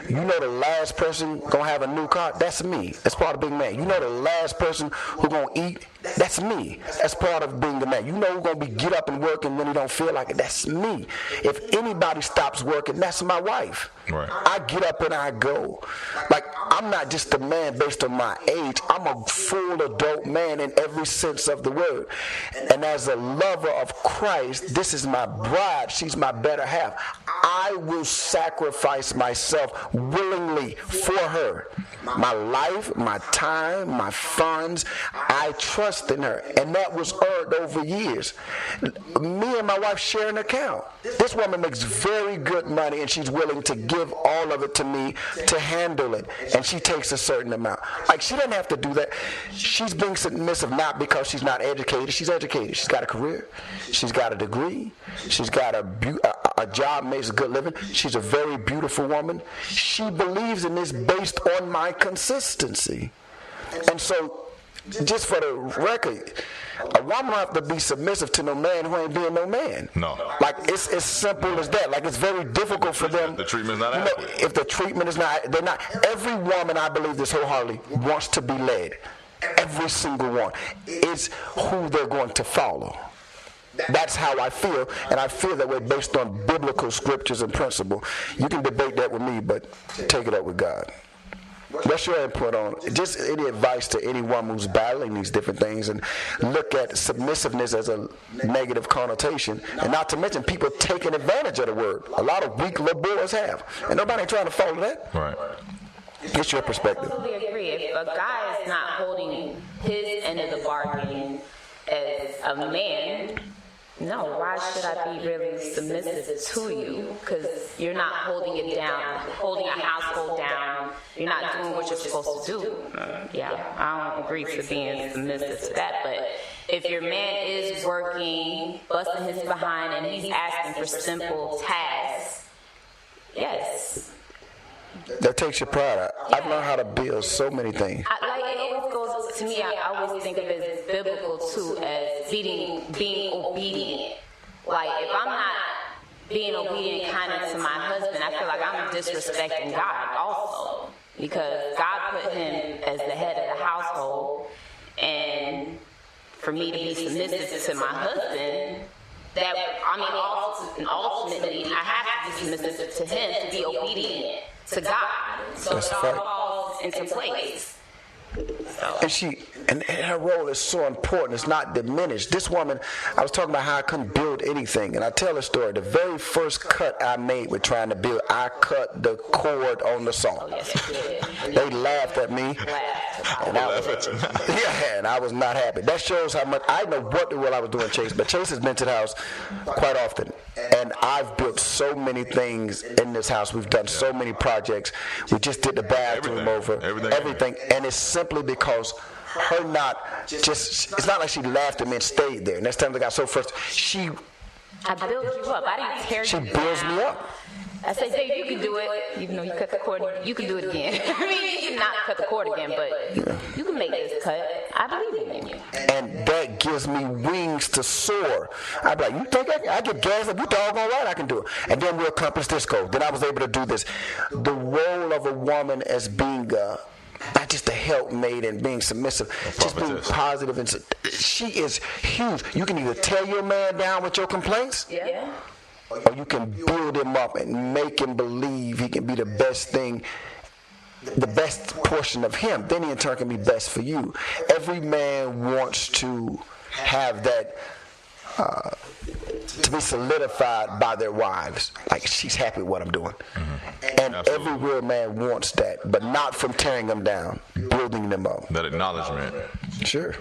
Speaker 3: You know the last person gonna have a new car? That's me. That's part of being a man. You know the last person who gonna eat? That's me. That's part of being a man. You know who's gonna get up and work and when he don't feel like it? That's me. If anybody stops working, that's my wife.
Speaker 4: Right.
Speaker 3: I get up and I go. Like, I'm not just a man based on my age. I'm a full adult man in every sense of the word. And as a lover of Christ, this is my bride. She's my better half. I will sacrifice myself willingly for her. My life, my time, my funds, I trust in her. And that was earned over years. Me and my wife share an account. This woman makes very good money, and she's willing to give all of it to me to handle it. And she takes a certain amount. Like, she doesn't have to do that. She's being submissive not because she's not educated. She's educated. She's got a career. She's got a degree. She's got a job, makes a good living. She's a very beautiful woman. She believes in this based on my consistency. And so, just for the record, a woman don't have to be submissive to no man who ain't being no man.
Speaker 4: No.
Speaker 3: Like, it's as simple as that. Like, it's very difficult for them.
Speaker 4: The treatment's not adequate.
Speaker 3: If the treatment is not, they're not. Every woman, I believe this wholeheartedly, wants to be led. Every single one. It's who they're going to follow. That's how I feel, and I feel that way based on biblical scriptures and principle. You can debate that with me, but take it up with God. What's your input on just any advice to any woman who's battling these different things, and look at submissiveness as a negative connotation, and not to mention people taking advantage of the word. A lot of weak little boys have, and nobody trying to follow that.
Speaker 4: Right.
Speaker 3: What's your perspective?
Speaker 5: I totally agree. If a guy is not holding his end of the bargain, as a man, no, why should I be really submissive to you? Because you're not holding it down, holding a household down. You're not doing what you're supposed to do. Yeah, I don't agree to being submissive to that. But if your man is working, busting his behind, and he's asking for simple tasks, yes.
Speaker 3: That takes your pride out. I've learned how to build so many things.
Speaker 5: It always goes to me. I always think of it as biblical too, as being obedient. Like if I'm not being obedient kind of to my husband, I feel like I'm disrespecting God also, because God put him as the head of the household, and for me to be submissive to my husband, ultimately I have to be submissive to him to be obedient to God. So it all falls into place.
Speaker 3: And her role is so important. It's not diminished. This woman, I was talking about how I couldn't build anything, and I tell a story. The very first cut I made with trying to build, I cut the cord on the saw. They laughed at me, and I was not happy. That shows how much I know what the world I was doing, Chase. But Chase has been to the house quite often, and I've built so many things in this house. We've done so many projects. We just did the bathroom everything, and it's simply because her not just, it's not like she laughed at me and stayed there. Next time I got so frustrated,
Speaker 5: I build you up. I didn't tear you down.
Speaker 3: She builds me up.
Speaker 5: I say, Dave, you can do it. Even though you cut the cord, you can do it again. I mean, you can not cut the cord again, but you can make this cut. I believe in you.
Speaker 3: And that gives me wings to soar. I'm like, you think I get gas up? You doggone right I can do it. And then we accomplish this goal. Then I was able to do this. The role of a woman as being not just a helpmate and being submissive, just being positive. And she is huge. You can either tear your man down with your complaints, or you can build him up and make him believe he can be the best thing, the best portion of him. Then he in turn can be best for you. Every man wants to have that to be solidified by their wives. Like, she's happy with what I'm doing. Mm-hmm. And every real man wants that, but not from tearing them down, building them up.
Speaker 4: That acknowledgement.
Speaker 3: Sure.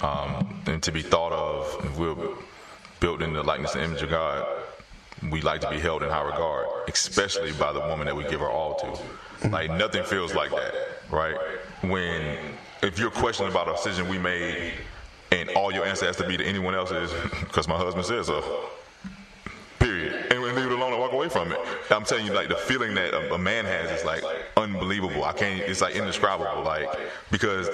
Speaker 4: And to be thought of, if we're built in the likeness and image of God, we like to be held in high regard, especially by the woman that we give our all to. Like, nothing feels like that, right? If you're questioning about a decision we made, and all your answer has to be to anyone else is, because my husband says so. Period. And leave it alone and walk away from it. I'm telling you, like, the feeling that a man has is like unbelievable. It's like indescribable. Like, because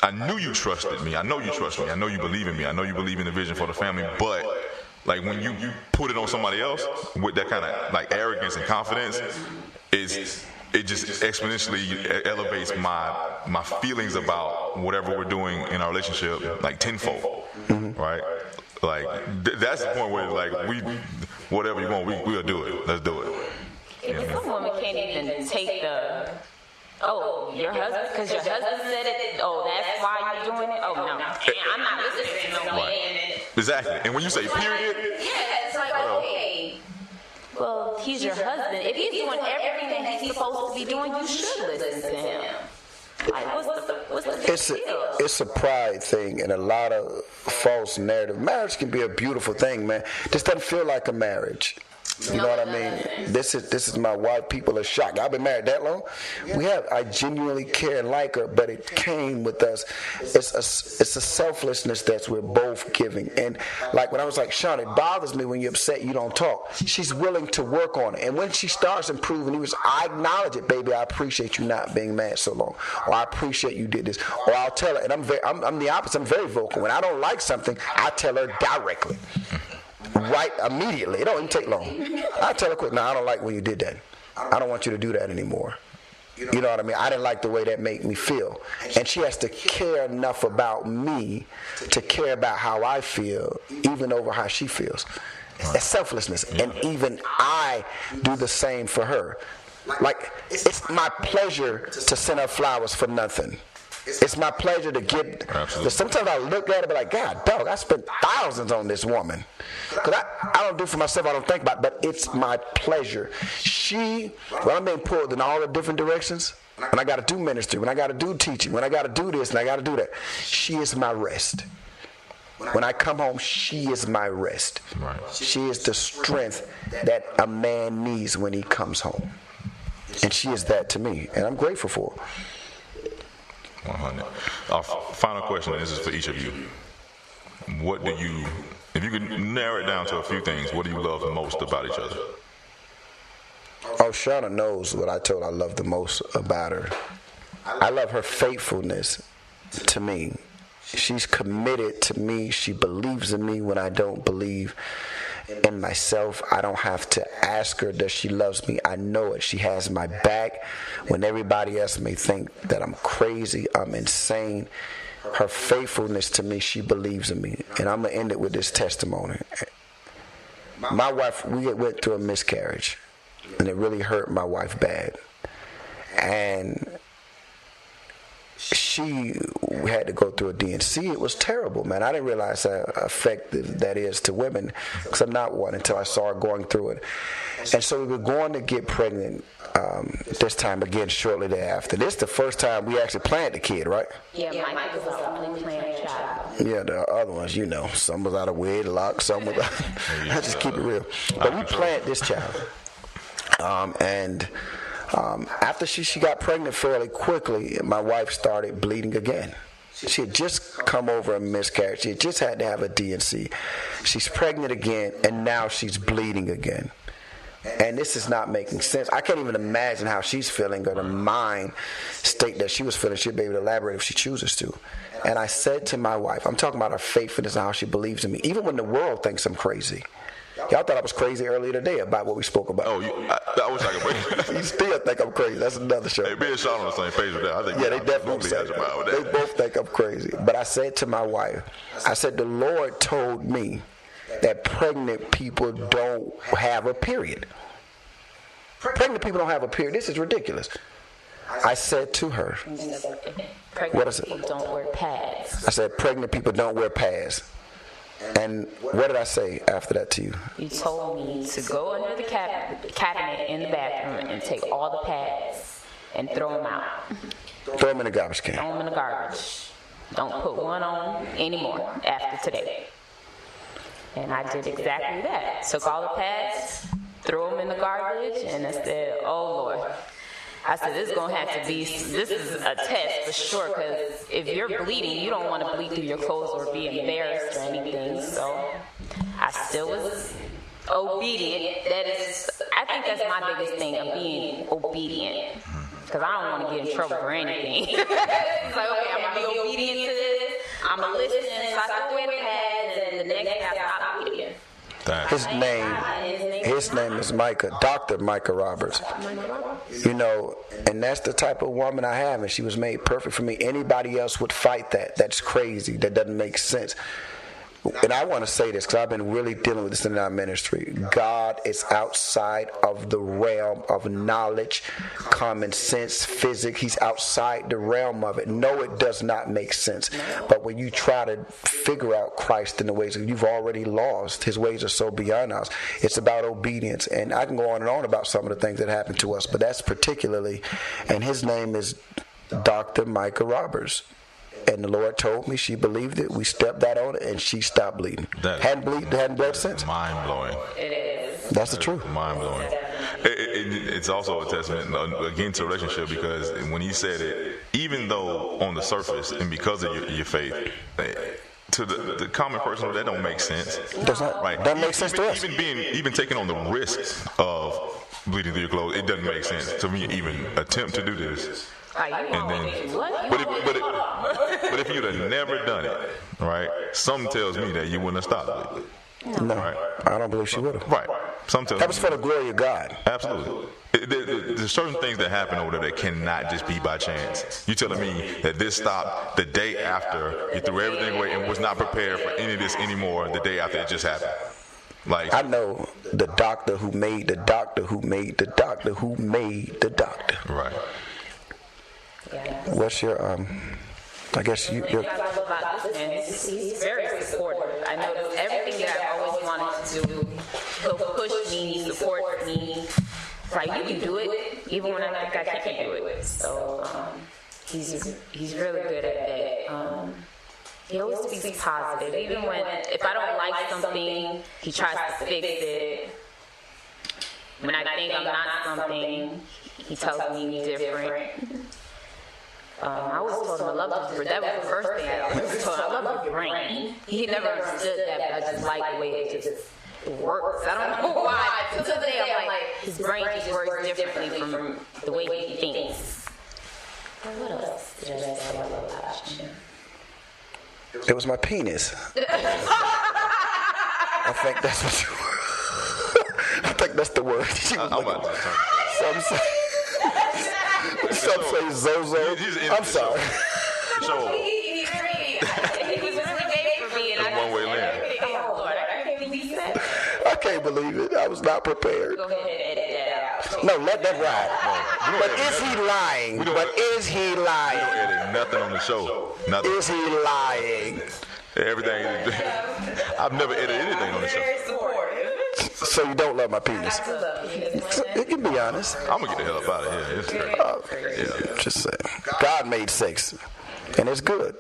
Speaker 4: I knew you trusted me. I know you trust me. I know you believe in me. I know you believe in the vision for the family. But like, when you put it on somebody else with that kind of like arrogance and confidence, it just exponentially elevates my feelings about whatever we're doing in our relationship, like tenfold, right? Like, that's the point where, like, whatever you want, we'll do it. Let's do it.
Speaker 5: If some woman can't even take your husband, because your husband said it, that's why you're doing it? Oh, no. I'm not listening to no man.
Speaker 4: Exactly. And when you say period,
Speaker 5: it's like, okay. Well, he's your husband. If he's doing everything that he's supposed to be doing, you should listen to him. Like, what's the deal?
Speaker 3: It's a pride thing and a lot of false narrative. Marriage can be a beautiful thing, man. This doesn't feel like a marriage. You know what I mean? This is my wife. People are shocked. I've been married that long. I genuinely care and like her, but it came with us. It's a selflessness that we're both giving. And like when I was like, Shanah, it bothers me when you're upset you don't talk. She's willing to work on it. And when she starts improving, I acknowledge it, baby. I appreciate you not being mad so long. Or I appreciate you did this. Or I'll tell her, and I'm the opposite. I'm very vocal. When I don't like something, I tell her directly. Right, immediately. It don't even take long. I tell her quick, I don't like when you did that. I don't want you to do that anymore. You know what I mean? I didn't like the way that made me feel. And she has to care enough about me to care about how I feel, even over how she feels. It's selflessness. And even I do the same for her. Like, it's my pleasure to send her flowers for nothing. It's my pleasure to get. Sometimes I look at it and be like, God, dog, I spent thousands on this woman. Because I don't do for myself, I don't think about it, but it's my pleasure. When I'm being pulled in all the different directions, when I got to do ministry, when I got to do teaching, when I got to do this and I got to do that, she is my rest. When I come home, she is my rest.
Speaker 4: Right.
Speaker 3: She is the strength that a man needs when he comes home. And she is that to me, and I'm grateful for her.
Speaker 4: 100. Our final question, and this is for each of you. What do you, if you could narrow it down to a few things, what do you love most about each other?
Speaker 3: Oh, Shanah knows what I told her I love the most about her. I love her faithfulness to me. She's committed to me. She believes in me when I don't believe in myself. I don't have to ask her that she loves me. I know it. She has my back when everybody else may think that I'm crazy, I'm insane. Her faithfulness to me, she believes in me. And I'm going to end it with this testimony. My wife, we went through a miscarriage, and it really hurt my wife bad. And she had to go through a DNC. It was terrible, man. I didn't realize how effective that is to women, because I'm not one, until I saw her going through it. And so we were going to get pregnant this time again shortly thereafter. This is the first time we actually planned the kid, right?
Speaker 5: Yeah, Mike was the only planned child.
Speaker 3: Yeah, the other ones, you know, some was out of wedlock, some was out. I just keep it real. But we planned this child. After she got pregnant fairly quickly, my wife started bleeding again. She had just come over a miscarriage. She had just had to have a DNC. She's pregnant again, and now she's bleeding again. And this is not making sense. I can't even imagine how she's feeling, or the mind state that she was feeling. She'll be able to elaborate if she chooses to. And I said to my wife, I'm talking about her faithfulness and how she believes in me, even when the world thinks I'm crazy. Y'all thought I was crazy earlier today about what we spoke about.
Speaker 4: Oh, I wish I could bring
Speaker 3: You still think I'm crazy. That's another show.
Speaker 4: Hey, me and Sean on the same page with that. I think
Speaker 3: Yeah, they definitely say
Speaker 4: with that.
Speaker 3: They both think I'm crazy. But I said to my wife, I said, the Lord told me that pregnant people don't have a period. Pregnant people don't have a period. This is ridiculous. I said to her, what is it?
Speaker 5: Pregnant people don't wear pads.
Speaker 3: I said, pregnant people don't wear pads. And what did I say after that to you?
Speaker 5: You told me to go under the cabinet in the bathroom and take all the pads and throw them out.
Speaker 3: Throw them in the garbage can.
Speaker 5: Throw them in the garbage. Don't put one on anymore after today. And I did exactly that. Took all the pads, threw them in the garbage, and I said, oh Lord. I said, this is a test for sure, because if you're bleeding, you don't want to bleed through your clothes or be embarrassed or anything. So I still was obedient. I think that's my biggest thing, of being obedient, because I don't want to get in trouble for anything. It's like, okay, I'm going to be obedient to this. I'm going to listen, so I throw away the pads, and the next day I stop bleeding.
Speaker 3: His name is Micah, Dr. Micah Roberts. You know, and that's the type of woman I have, and she was made perfect for me. Anybody else would fight that. That's crazy. That doesn't make sense. And I want to say this, because I've been really dealing with this in our ministry. God is outside of the realm of knowledge, common sense, physics. He's outside the realm of it. No, it does not make sense. But when you try to figure out Christ in the ways that you've already lost, his ways are so beyond us. It's about obedience. And I can go on and on about some of the things that happened to us, but that's particularly, and his name is Dr. Micah Roberts. And the Lord told me, she believed it. We stepped that on it, and she stopped bleeding. Hadn't bled since.
Speaker 4: Mind blowing.
Speaker 5: It is.
Speaker 3: That's the truth.
Speaker 4: Mind blowing. It's also a testament again to a relationship, because when he said it, even though on the surface and because of your faith, to the common person, that don't make sense.
Speaker 3: Does not.
Speaker 4: Right.
Speaker 3: That makes sense to us.
Speaker 4: Even taking on the risk of bleeding through your clothes, it doesn't make sense to me. Even attempt to do this. And then, but if you'd have never done it, right? Something tells me that you wouldn't have stopped it.
Speaker 3: No,
Speaker 4: right?
Speaker 3: I don't believe she would have.
Speaker 4: Right. Something.
Speaker 3: That was for the glory of God.
Speaker 4: Absolutely. There's certain things that happen over there that cannot just be by chance. You telling me that this stopped the day after you threw everything away and was not prepared for any of this anymore the day after it just happened? Like,
Speaker 3: I know the doctor who made the doctor who made the doctor who made the doctor.
Speaker 4: Right.
Speaker 3: What's your I guess
Speaker 5: I love about this man, he's very supportive. I know everything that I've always wanted to do, he'll push me, support me. It's like, you can do it, even when I think I can't do it. So he's really good at that. He always speaks positive. Even if I don't like something, he tries to fix it. When I think I'm not something, he tells me different. I always told him I love his brain. That was the first thing I always told him. I love his brain. He never understood that, but I just like the way it just works. I don't know why. But to today, I'm like, his brain just works differently from the way he thinks. What else did I say I love about you?
Speaker 3: It was my penis. I think that's what you were. I think that's the word.
Speaker 4: I'm about to turn.
Speaker 3: Some say Zozo. I'm sorry.
Speaker 4: So
Speaker 5: He was really gay for me, and
Speaker 4: it's one-way lane.
Speaker 5: Oh Lord, I can't believe that.
Speaker 3: I can't believe it. I was not prepared.
Speaker 5: Go ahead and edit that out.
Speaker 3: No, let that ride. But is he lying?
Speaker 4: We don't edit nothing on the show. Nothing.
Speaker 3: Is he lying?
Speaker 4: Everything. I've never edited anything on the show.
Speaker 5: Very supportive.
Speaker 3: So you don't love my penis? You can be honest.
Speaker 4: I'm gonna get the hell up out of here. It's crazy. Yeah.
Speaker 3: Just saying. God made sex, and it's good.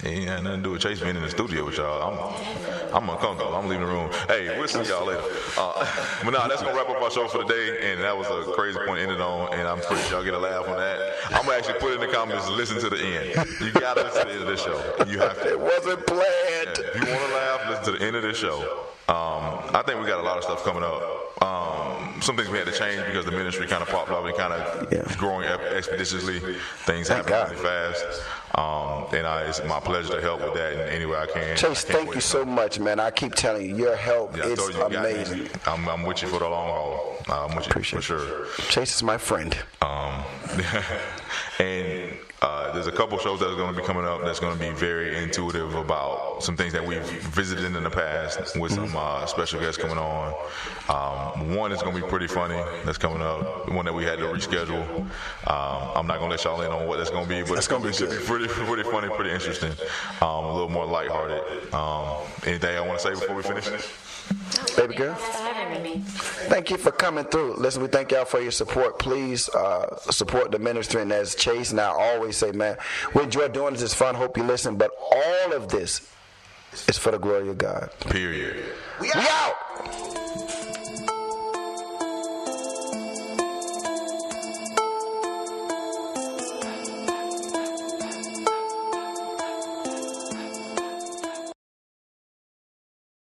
Speaker 4: It ain't had nothing to do with Chase being in the studio with y'all. I'm uncomfortable. I'm leaving the room. Hey, we'll see y'all later. But nah, that's gonna wrap up our show for the day. And that was a crazy point to end it on. And I'm pretty sure y'all get a laugh on that. I'm gonna actually put in the comments, listen to the end. You gotta listen to the end of this show. You have to.
Speaker 3: It wasn't planned.
Speaker 4: If you wanna laugh, listen to the end of this show. I think we got a lot of stuff coming up. Some things we had to change because the ministry kind of popped up and kind of growing expeditiously. Things happen really fast. And it's my pleasure to help with that in any way I can.
Speaker 3: Chase, thank you so much, man. I keep telling you, your help is amazing.
Speaker 4: I'm with you for the long haul. I'm with you for sure.
Speaker 3: Chase is my friend.
Speaker 4: And there's a couple shows that are going to be coming up that's going to be very intuitive about some things that we've visited in the past with some special guests coming on. One is going to be pretty funny that's coming up. The one that we had to reschedule. I'm not going to let y'all in on what that's going to be, but it's going to be pretty funny, pretty interesting. A little more lighthearted. Anything I want to say before we finish?
Speaker 3: Baby girl, thank you for coming through. Listen, we thank y'all for your support. Please support the ministry. And as Chase and I always say, man, we enjoy doing this. It's fun. Hope you listen. But all of this is for the glory of God.
Speaker 4: Period.
Speaker 3: We out.